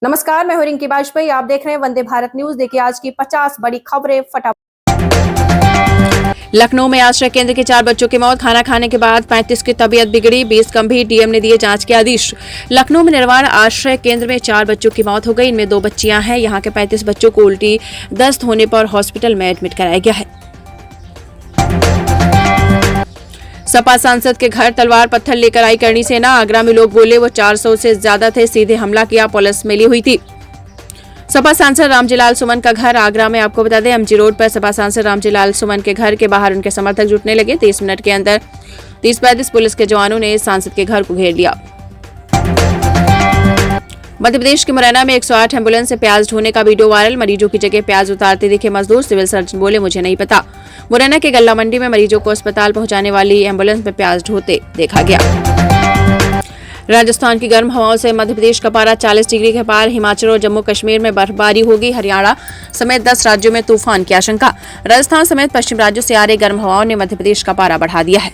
नमस्कार, मैं हूं रिंकी वाजपेयी। आप देख रहे हैं वंदे भारत न्यूज। देखिए आज की 50 बड़ी खबरें फटाफट। लखनऊ में आश्रय केंद्र के 4 बच्चों की मौत। खाना खाने के बाद 35 की तबीयत बिगड़ी, 20 गंभीर। डीएम ने दिए जांच के आदेश। लखनऊ में निर्वाण आश्रय केंद्र में 4 बच्चों की मौत हो गई। इनमें 2 बच्चियां हैं। यहां के 35 बच्चों को उल्टी दस्त होने पर हॉस्पिटल में एडमिट कराया गया है। सपा सांसद के घर तलवार पत्थर लेकर आई करणी सेना। आगरा में लोग बोले वो 400 से ज्यादा थे, सीधे हमला किया, पुलिस मिली हुई थी। सपा सांसद रामजीलाल सुमन का घर आगरा में। आपको बता दें, एमजी रोड पर सपा सांसद रामजीलाल सुमन के घर के बाहर उनके समर्थक जुटने लगे। 30 मिनट के अंदर 30-35 पुलिस के जवानों ने सांसद के घर को घेर लिया। मध्य प्रदेश के मुरैना में 108 एम्बुलेंस से प्याज ढोने का वीडियो वायरल। मरीजों की जगह प्याज उतारते दिखे मजदूर। सिविल सर्जन बोले मुझे नहीं पता। मुरैना के गल्ला मंडी में मरीजों को अस्पताल पहुंचाने वाली एम्बुलेंस में प्याज ढोते देखा गया। राजस्थान की गर्म हवाओं से मध्य प्रदेश का पारा 40 डिग्री के पार। हिमाचल और जम्मू कश्मीर में बर्फबारी होगी। हरियाणा समेत 10 राज्यों में तूफान की आशंका। राजस्थान समेत पश्चिम राज्यों से आ रही गर्म हवाओं ने मध्य प्रदेश का पारा बढ़ा दिया है।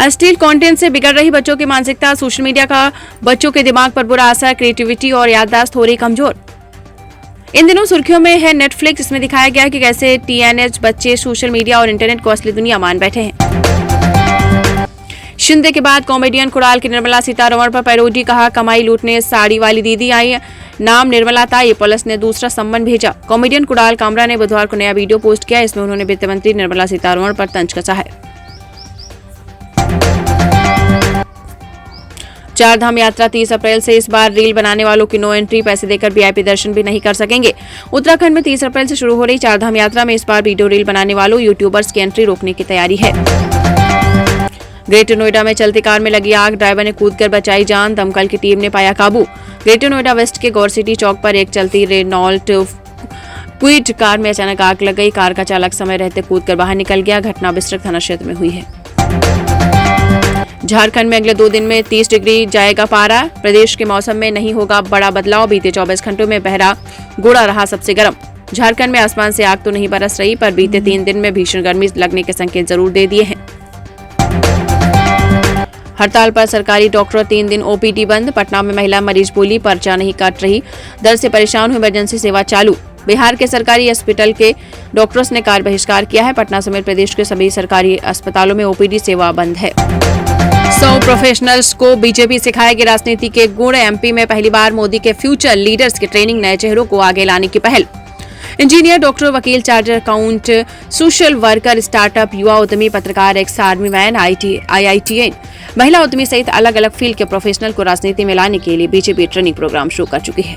स्टील कंटेंट से बिगड़ रही बच्चों की मानसिकता। सोशल मीडिया का बच्चों के दिमाग पर बुरा असर। क्रिएटिविटी और याददाश्त हो रही कमजोर। इन दिनों सुर्खियों में है नेटफ्लिक्स। इसमें दिखाया गया कि कैसे टीएनएज बच्चे सोशल मीडिया और इंटरनेट को असली दुनिया मान बैठे हैं। शिंदे के बाद कॉमेडियन कुणाल की निर्मला सीतारमण पर पैरोडी। कहा कमाई लूटने साड़ी वाली दीदी आई, नाम निर्मला था, ये पुलिस ने दूसरा सम्मन भेजा। कॉमेडियन कुणाल कामरा ने बुधवार को नया वीडियो पोस्ट किया। इसमें उन्होंने वित्त मंत्री निर्मला सीतारमण पर तंज कसा है। 4 धाम यात्रा 30 अप्रैल से। इस बार रील बनाने वालों की नो एंट्री। पैसे देकर वीआईपी दर्शन भी नहीं कर सकेंगे। उत्तराखंड में 30 अप्रैल से शुरू हो रही 4 धाम यात्रा में इस बार वीडियो रील बनाने वालों यूट्यूबर्स की एंट्री रोकने की तैयारी है। ग्रेटर नोएडा में चलती कार में लगी आग। ड्राइवर ने कूदकर बचाई जान। दमकल की टीम ने पाया काबू। ग्रेटर नोएडा वेस्ट के गौर सिटी चौक पर एक चलती रेनॉल्ट क्विड कार में अचानक आग लग गई। कार का चालक समय रहते कूदकर बाहर निकल गया। घटना बिस्रक थाना क्षेत्र में हुई है। झारखंड में अगले 2 दिन में 30 डिग्री जाएगा पारा। प्रदेश के मौसम में नहीं होगा बड़ा बदलाव। बीते 24 घंटों में बहरा गोड़ा रहा सबसे गर्म। झारखंड में आसमान से आग तो नहीं बरस रही, पर बीते 3 दिन में भीषण गर्मी लगने के संकेत जरूर दे दिए हैं। हड़ताल पर सरकारी डॉक्टर 3 दिन ओपीडी बंद। पटना में महिला मरीज बोली पर्चा नहीं काट रही, दर्द से परेशान हुई, इमरजेंसी सेवा चालू। बिहार के सरकारी अस्पताल के डॉक्टर्स ने कार्य बहिष्कार किया है। पटना समेत प्रदेश के सभी सरकारी अस्पतालों में ओपीडी सेवा बंद है। 100 प्रोफेशनल्स को बीजेपी सिखाएगी राजनीति के गुण। एमपी में पहली बार मोदी के फ्यूचर लीडर्स की ट्रेनिंग। नए चेहरों को आगे लाने की पहल। इंजीनियर, डॉक्टर, वकील, charter account, social worker, startup, युवा उद्यमी, पत्रकार, एक्स आर्मी मैन, IITN, महिला उद्यमी सहित अलग अलग फील्ड के प्रोफेशनल को राजनीति में लाने के लिए बीजेपी ट्रेनिंग प्रोग्राम शुरू कर चुकी है।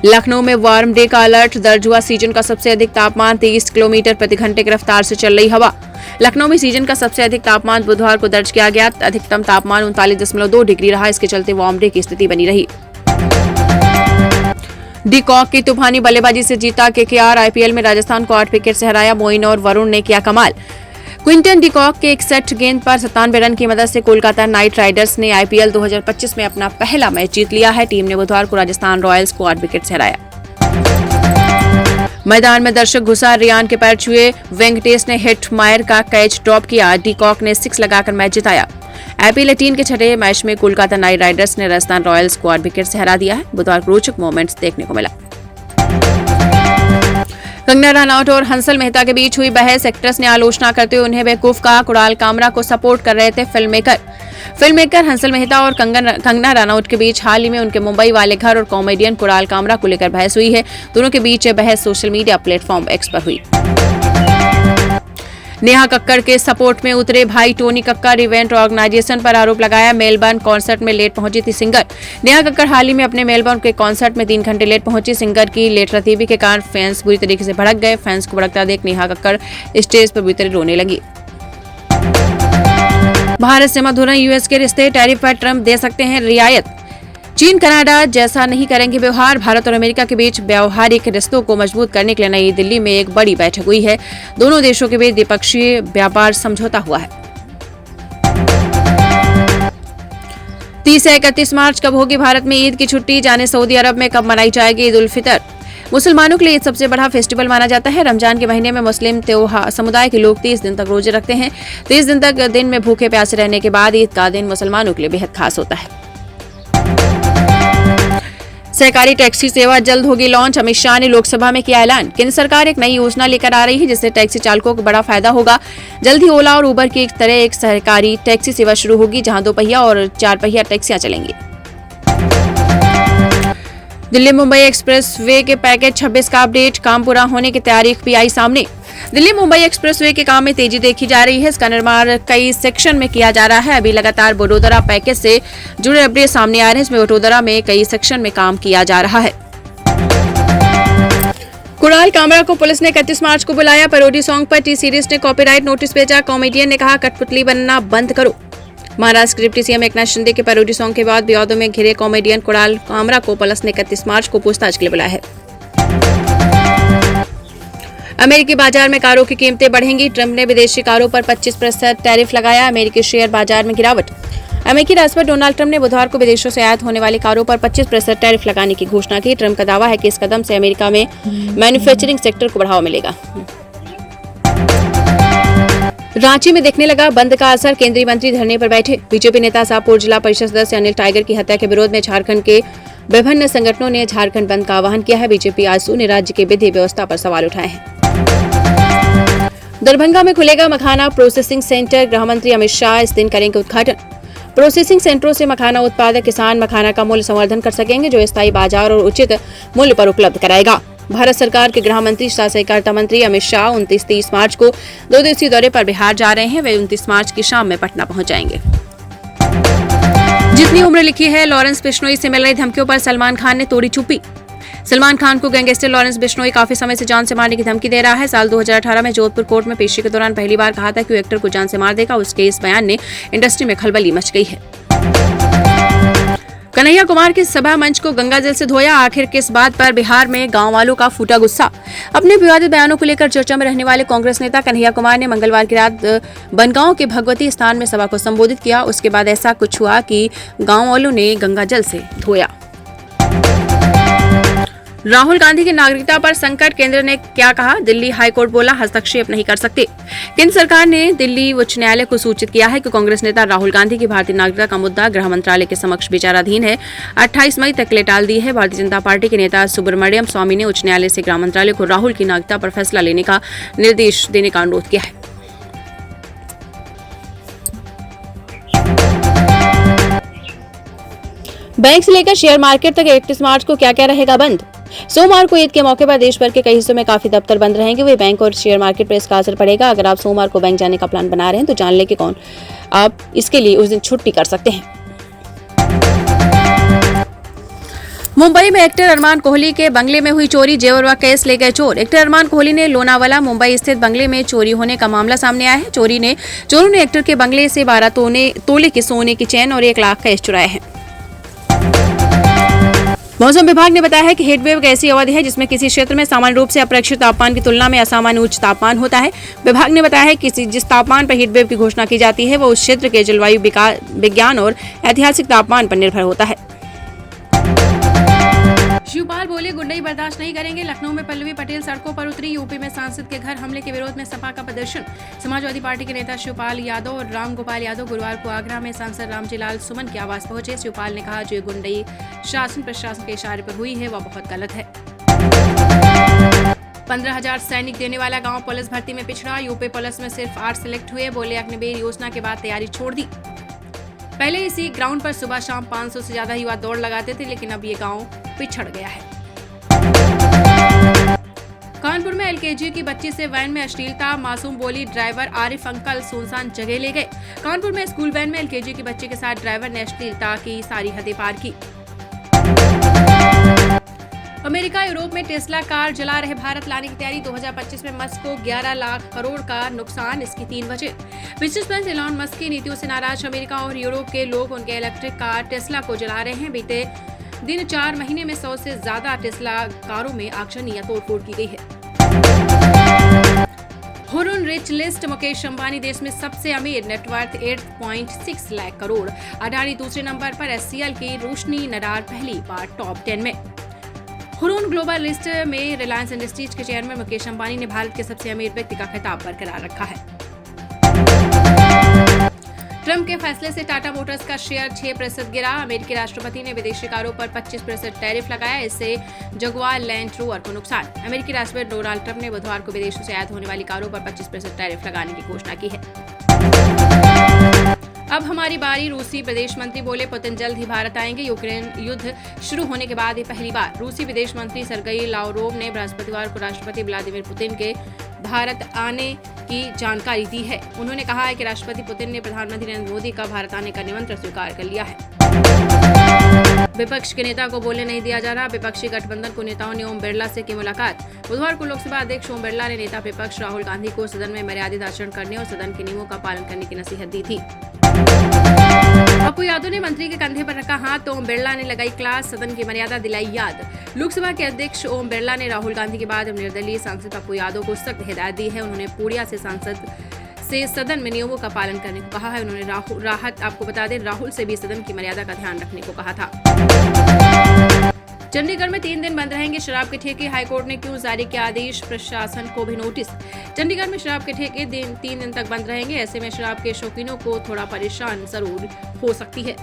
लखनऊ में वार्म डे का अलर्ट दर्ज हुआ। सीजन का सबसे अधिक तापमान 30 किलोमीटर प्रति घंटे की रफ्तार से चल रही हवा। लखनऊ में सीजन का सबसे अधिक तापमान बुधवार को दर्ज किया गया। अधिकतम तापमान 39.2 डिग्री रहा। इसके चलते वार्म डे की स्थिति बनी रही। डिकॉक की तूफानी बल्लेबाजी से जीता केकेआर। आईपीएल में राजस्थान को 8 विकेट से हराया। मोइन और वरुण ने किया कमाल। क्विंटन डिकॉक के 61 गेंद पर 97 रन की मदद से कोलकाता नाइट राइडर्स ने आईपीएल 2025 में अपना पहला मैच जीत लिया है। टीम ने बुधवार को राजस्थान रॉयल्स को 8 विकेट से हराया। मैदान में दर्शक घुसा, रियान के पैर छुए। वेंकटेश ने हिट मायर का कैच ड्रॉप किया। डिकॉक ने 6 लगाकर मैच जिताया। आईपीएल 18 के छठे मैच में कोलकाता नाइट राइडर्स ने राजस्थान रॉयल्स को 8 विकेट से हरा दिया है। बुधवार को रोचक मोमेंट्स देखने को मिला। कंगना रनौत और हंसल मेहता के बीच हुई बहस। एक्ट्रेस ने आलोचना करते हुए उन्हें बेवकूफ कहा। कुणाल कामरा को सपोर्ट कर रहे थे फिल्ममेकर हंसल मेहता और कंगना रनौत के बीच हाल ही में उनके मुंबई वाले घर और कॉमेडियन कुणाल कामरा को लेकर बहस हुई है। दोनों के बीच यह बहस सोशल मीडिया प्लेटफॉर्म एक्स पर हुई। नेहा कक्कड़ के सपोर्ट में उतरे भाई टोनी कक्कड़। इवेंट ऑर्गेनाइजेशन पर आरोप लगाया। मेलबर्न कॉन्सर्ट में लेट पहुंची थी सिंगर। नेहा कक्कड़ हाल ही में अपने मेलबर्न के कॉन्सर्ट में 3 घंटे लेट पहुंची। सिंगर की लेट रतीबी के कारण फैंस बुरी तरीके से भड़क गए। फैंस को भड़कता देख नेहा कक्कड़ स्टेज पर बुरी तरह रोने लगी। भारत से मत हो रहे यूएस के रिश्ते। टैरिफ पर ट्रंप दे सकते हैं रियायत। चीन कनाडा जैसा नहीं करेंगे व्यवहार। भारत और अमेरिका के बीच व्यावहारिक रिश्तों को मजबूत करने के लिए नई दिल्ली में एक बड़ी बैठक हुई है। दोनों देशों के बीच द्विपक्षीय व्यापार समझौता हुआ है। 30 से 31 मार्च कब होगी भारत में ईद की छुट्टी। जाने सऊदी अरब में कब मनाई जाएगी ईद उल फितर। मुसलमानों के लिए ईद सबसे बड़ा फेस्टिवल माना जाता है। रमजान के महीने में मुस्लिम त्योहार समुदाय के लोग 30 दिन तक रोजे रखते हैं। 30 दिन तक दिन में भूखे प्यासे रहने के बाद ईद का दिन मुसलमानों के लिए बेहद खास होता है। सहकारी टैक्सी सेवा जल्द होगी लॉन्च, अमित शाह ने लोकसभा में किया ऐलान। केंद्र सरकार एक नई योजना लेकर आ रही है जिससे टैक्सी चालकों को बड़ा फायदा होगा। जल्द ही ओला और उबर की तरह एक सहकारी टैक्सी सेवा शुरू होगी जहां 2 पहिया और 4 पहिया टैक्सियां चलेंगी। दिल्ली मुंबई एक्सप्रेस वे के पैकेज 26 का अपडेट, काम पूरा होने की तारीख भी आई सामने। दिल्ली मुंबई एक्सप्रेस वे के काम में तेजी देखी जा रही है। इसका निर्माण कई सेक्शन में किया जा रहा है। अभी लगातार वडोदरा पैकेज से जुड़े अपडेट सामने आ रहे हैं। इसमें वडोदरा में कई सेक्शन में काम किया जा रहा है। कुणाल कामरा को पुलिस ने 31 मार्च को बुलाया। पैरोडी सॉन्ग पर टी सीरीज ने कॉपीराइट नोटिस भेजा। कॉमेडियन ने कहा कठपुतली बनना बंद करो। महाराष्ट्र के डिप्टी सीएम एकनाथ शिंदे के पैरोडी सॉन्ग के बाद विवादों में घिरे कॉमेडियन कुणाल कामरा को पुलिस ने 31 मार्च को पूछताछ के लिए बुलाया है। अमेरिकी बाजार में कारों की कीमतें बढ़ेंगी। ट्रंप ने विदेशी कारों पर 25% टैरिफ लगाया। अमेरिकी शेयर बाजार में गिरावट। अमेरिकी राष्ट्रपति डोनाल्ड ट्रंप ने बुधवार को विदेशों से आयात होने वाली कारों पर 25% टैरिफ लगाने की घोषणा की। ट्रंप का दावा है कि इस कदम से अमेरिका में मैन्युफैक्चरिंग सेक्टर को बढ़ावा मिलेगा। रांची में दिखने लगा बंद का असर, केंद्रीय मंत्री धरने पर बैठे। बीजेपी नेता शाहपुर जिला परिषद सदस्य अनिल टाइगर की हत्या के विरोध में झारखंड के विभिन्न संगठनों ने झारखंड बंद का आह्वान किया है। बीजेपी आजसू ने राज्य की विधि व्यवस्था पर सवाल उठाए हैं। दरभंगा में खुलेगा मखाना प्रोसेसिंग सेंटर, गृह मंत्री अमित शाह इस दिन करेंगे उद्घाटन। प्रोसेसिंग सेंटरों से मखाना उत्पादक किसान मखाना का मूल्य संवर्धन कर सकेंगे जो स्थायी बाजार और उचित मूल्य पर उपलब्ध कराएगा। भारत सरकार के गृह मंत्री तथा सहकारिता मंत्री अमित शाह 29-30 मार्च को 2 दिवसीय दौरे पर बिहार जा रहे हैं। वे 29 मार्च की शाम में पटना पहुंच जाएंगे। जितनी उम्र लिखी है, लॉरेंस बिश्नोई से मिल रही धमकियों पर सलमान खान ने तोड़ी चुप्पी। सलमान खान को गैंगस्टर लॉरेंस बिश्नोई काफी समय से जान से मारने की धमकी दे रहा है। साल 2018 में जोधपुर कोर्ट में पेशी के दौरान पहली बार कहा था कि वो एक्टर को जान से मार देगा। उसके इस बयान ने इंडस्ट्री में खलबली मच गई है। कन्हैया कुमार के सभा मंच को गंगा जल से धोया। आखिर किस बात पर बिहार में गांव वालों का फूटा गुस्सा। अपने विवादित बयानों को लेकर चर्चा में रहने वाले कांग्रेस नेता कन्हैया कुमार ने मंगलवार की रात बनगांव के भगवती स्थान में सभा को संबोधित किया। उसके बाद ऐसा कुछ हुआ कि गांव वालों ने गंगा जल से धोया। राहुल गांधी की नागरिकता पर संकट, केंद्र ने क्या कहा। दिल्ली हाईकोर्ट बोला हस्तक्षेप नहीं कर सकते। केंद्र सरकार ने दिल्ली उच्च न्यायालय को सूचित किया है कि कांग्रेस नेता राहुल गांधी की भारतीय नागरिकता का मुद्दा गृह मंत्रालय के समक्ष विचाराधीन है। 28 मई तक के लिए टाल दी है। भारतीय जनता पार्टी के नेता सुब्रमण्यम स्वामी ने उच्च न्यायालय से गृह मंत्रालय को राहुल की नागरिकता पर फैसला लेने का निर्देश देने का अनुरोध किया है। बैंक से लेकर शेयर मार्केट तक 31 मार्च को क्या क्या रहेगा बंद। सोमवार को ईद के मौके पर देश भर के कई हिस्सों में काफी दफ्तर बंद रहेंगे। वे बैंक और शेयर मार्केट पर इसका असर पड़ेगा। अगर आप सोमवार को बैंक जाने का प्लान बना रहे हैं तो जान लें कि कौन आप इसके लिए उस दिन छुट्टी कर सकते हैं। मुंबई में एक्टर अरमान कोहली के बंगले में हुई चोरी, जेवर व केस ले गए चोर। एक्टर अरमान कोहली ने लोनावाला मुंबई स्थित बंगले में चोरी होने का मामला सामने आया है। चोरों ने एक्टर के बंगले से 12 तोले के सोने की चेन और 1 लाख कैश चुराए हैं। मौसम विभाग ने बताया है कि हीटवेव एक ऐसी अवधि है जिसमें किसी क्षेत्र में सामान्य रूप से अपेक्षित तापमान की तुलना में असामान्य उच्च तापमान होता है। विभाग ने बताया है कि जिस तापमान पर हीटवेव की घोषणा की जाती है वो उस क्षेत्र के जलवायु विज्ञान और ऐतिहासिक तापमान पर निर्भर होता है। शिवपाल बोले गुंडई बर्दाश्त नहीं करेंगे। लखनऊ में पल्लवी पटेल सड़कों पर उतरी। यूपी में सांसद के घर हमले के विरोध में सपा का प्रदर्शन। समाजवादी पार्टी के नेता शिवपाल यादव और राम गोपाल यादव गुरुवार को आगरा में सांसद रामजीलाल सुमन के आवास पहुंचे। शिवपाल ने कहा जो गुंडई शासन प्रशासन के इशारे पर हुई है वह बहुत गलत है। 15,000 सैनिक देने वाला गांव पुलिस भर्ती में पिछड़ा। यूपी पुलिस में सिर्फ 8 सिलेक्ट हुए। बोले अग्निवीर योजना के बाद तैयारी छोड़ दी। पहले इसी ग्राउंड पर सुबह शाम 500 से ज्यादा युवा दौड़ लगाते थे, लेकिन अब ये गांव पिछड़ गया है। कानपुर में एलकेजी की बच्ची से वैन में अश्लीलता। मासूम बोली ड्राइवर आरिफ अंकल सुनसान जगह ले गए। कानपुर में स्कूल वैन में एलकेजी की बच्ची के साथ ड्राइवर ने अश्लीलता की सारी हदें पार की। अमेरिका यूरोप में टेस्ला कार जला रहे भारत लाने की तैयारी। 2025 में मस्क को 11 लाख करोड़ का नुकसान। इसकी 3 वजह। बिजनेसमैन एलॉन मस्क की नीतियों से नाराज अमेरिका और यूरोप के लोग उनके इलेक्ट्रिक कार टेस्ला को जला रहे हैं। बीते दिन 4 महीने में 100 से ज्यादा टेस्ला कारों में आगजनी या तोड़फोड़ की गई है। Hurun rich list. Mukesh Ambani देश में सबसे अमीर, नेटवर्थ 8.6 लाख करोड़। अडानी दूसरे नंबर पर। एचसीएल की रोशनी नडार पहली बार टॉप 10 में। हुरून ग्लोबल लिस्ट में रिलायंस इंडस्ट्रीज के चेयरमैन मुकेश अंबानी ने भारत के सबसे अमीर व्यक्ति का खिताब बरकरार रखा है। ट्रंप के फैसले से टाटा मोटर्स का शेयर 6% गिरा। अमेरिकी राष्ट्रपति ने विदेशी कारों पर 25% टैरिफ लगाया, इससे जगुआर लैंड रोवर को नुकसान। अमेरिकी राष्ट्रपति डोनाल्ड ट्रंप ने बुधवार को विदेशों से आयात होने वाली कारों पर 25% टैरिफ लगाने की घोषणा की है। अब हमारी बारी, रूसी विदेश मंत्री बोले पुतिन जल्द ही भारत आएंगे। यूक्रेन युद्ध शुरू होने के बाद ये पहली बार रूसी विदेश मंत्री सर्गेई लावरोव ने बृहस्पतिवार को राष्ट्रपति व्लादिमीर पुतिन के भारत आने की जानकारी दी है। उन्होंने कहा है कि राष्ट्रपति पुतिन ने प्रधानमंत्री नरेंद्र मोदी का भारत आने का निमंत्रण स्वीकार कर लिया है। विपक्ष के नेता को बोलने नहीं दिया जा रहा। विपक्षी गठबंधन को नेताओं ने ओम बिरला से की मुलाकात। बुधवार को लोकसभा अध्यक्ष ओम बिरला ने नेता विपक्ष राहुल गांधी को सदन में मर्यादित आचरण करने और सदन के नियमों का पालन करने की नसीहत दी थी। पप्पू यादव ने मंत्री के कंधे पर रखा हाथ तो ओम बिरला ने लगाई क्लास, सदन की मर्यादा दिलाई याद। लोकसभा के अध्यक्ष ओम बिरला ने राहुल गांधी के बाद निर्दलीय सांसद पप्पू यादव को सख्त हिदायत दी है। उन्होंने पूर्णिया से सांसद से सदन में नियमों का पालन करने को कहा है। उन्होंने राहत आपको बता दें, राहुल से भी सदन की मर्यादा का ध्यान रखने को कहा था। चंडीगढ़ में 3 दिन बंद रहेंगे शराब के ठेके। हाईकोर्ट ने क्यों जारी किया आदेश, प्रशासन को भी नोटिस। चंडीगढ़ में शराब के ठेके 3 दिन तक बंद रहेंगे। ऐसे में शराब के शौकीनों को थोड़ा परेशान जरूर हो सकती है।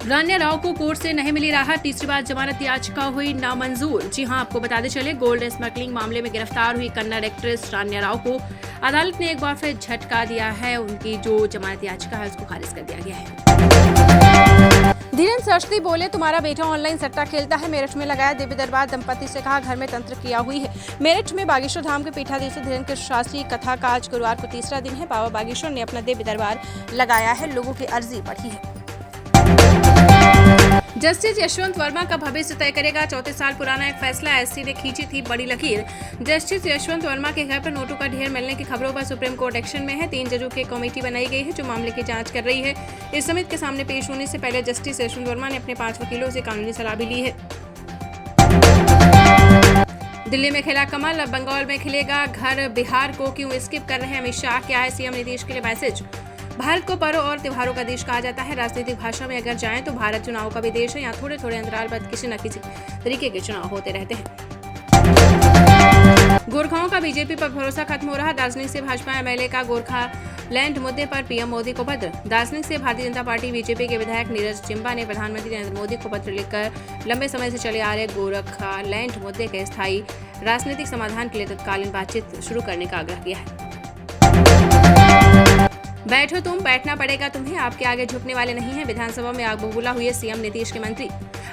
रान्या राव को कोर्ट से नहीं मिली राहत, तीसरी बार जमानत याचिका हुई नामंजूर। जी हां, आपको बताते चले, गोल्ड स्मगलिंग मामले में गिरफ्तार हुई कन्नड़ एक्ट्रेस रान्या राव को अदालत ने एक बार फिर झटका दिया है। उनकी जो जमानत याचिका है उसको खारिज कर दिया गया है। धीरेन्द्र सरस्वती बोले तुम्हारा बेटा ऑनलाइन सट्टा खेलता है। मेरठ में लगाया देवी दरबार, दंपति से कहा घर में तंत्र क्रिया हुई है। मेरठ में बागेश्वर धाम के पीठाधीश धीरेन्द्र शास्त्री कथा का आज गुरुवार को तीसरा दिन है। बाबा बागेश्वर ने अपना देवी दरबार लगाया है, लोगों की अर्जी बढ़ी है। जस्टिस यशवंत वर्मा का भविष्य तय करेगा 34 साल पुराना एक फैसला, एससी ने खींची थी बड़ी लकीर। जस्टिस यशवंत वर्मा के घर पर नोटों का ढेर मिलने की खबरों पर सुप्रीम कोर्ट एक्शन में है। 3 जजों की कमेटी बनाई गई है जो मामले की जांच कर रही है। इस समिति के सामने पेश होने से पहले जस्टिस यशवंत वर्मा ने अपने 5 वकीलों से कानूनी सलाह भी ली है। दिल्ली में खिला कमल, अब बंगाल में खिलेगा घर। बिहार को क्यों स्किप कर रहे हैं अमित शाह, क्या है सीएम नीतीश के लिए मैसेज। भारत को पर्व और त्योहारों का देश कहा जाता है। राजनीतिक भाषा में अगर जाएं तो भारत चुनाव का भी देश है। यहाँ थोड़े थोड़े अंतराल पर किसी न किसी तरीके के चुनाव होते रहते हैं। गोरखाओं का बीजेपी पर भरोसा खत्म हो रहा। दार्जिलिंग से भाजपा एमएलए का गोरखालैंड मुद्दे पर पीएम मोदी को पत्र। दार्जिलिंग से भारतीय जनता पार्टी बीजेपी के विधायक नीरज चिंबा ने प्रधानमंत्री नरेंद्र मोदी को पत्र लिखकर लंबे समय से चले आ रहे गोरखालैंड मुद्दे के स्थायी राजनीतिक समाधान के लिए तत्कालीन बातचीत शुरू करने का आग्रह किया है। बैठो तुम, बैठना पड़ेगा तुम्हें, आपके आगे झुकने वाले नहीं हैं। विधानसभा में आग बबूला हुए सीएम नीतीश के मंत्री।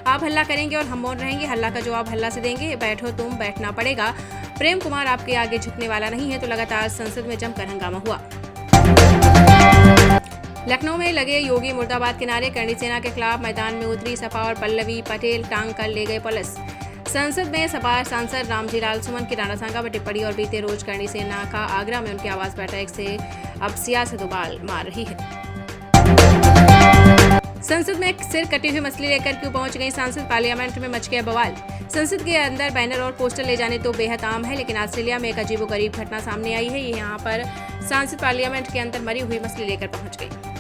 आप हल्ला करेंगे और हम मौन रहेंगे, हल्ला का जवाब हल्ला से देंगे। बैठो तुम, बैठना पड़ेगा। प्रेम कुमार आपके आगे झुकने वाला नहीं है। तो लगातार संसद में जमकर हंगामा हुआ। लखनऊ में लगे योगी मुर्दाबाद के नारे, करणी सेना के खिलाफ मैदान में उतरी सपा और पल्लवी पटेल, टांग कर ले गए पुलिस। संसद में सपा सांसद रामजी लाल सुमन की राणा सांगा पर टिप्पणी और बीते रोज करणी सेना का आगरा में उनकी आवास बैठक से अब सियासत उबाल मार रही है। संसद में सिर कटी हुई मछली लेकर क्यों पहुंच गई सांसद, पार्लियामेंट में मच गया बवाल। संसद के अंदर बैनर और पोस्टर ले जाने तो बेहद आम है, लेकिन ऑस्ट्रेलिया में एक अजीबोगरीब घटना सामने आई है। यहाँ पर सांसद पार्लियामेंट के अंदर मरी हुई मछली लेकर पहुंच गई।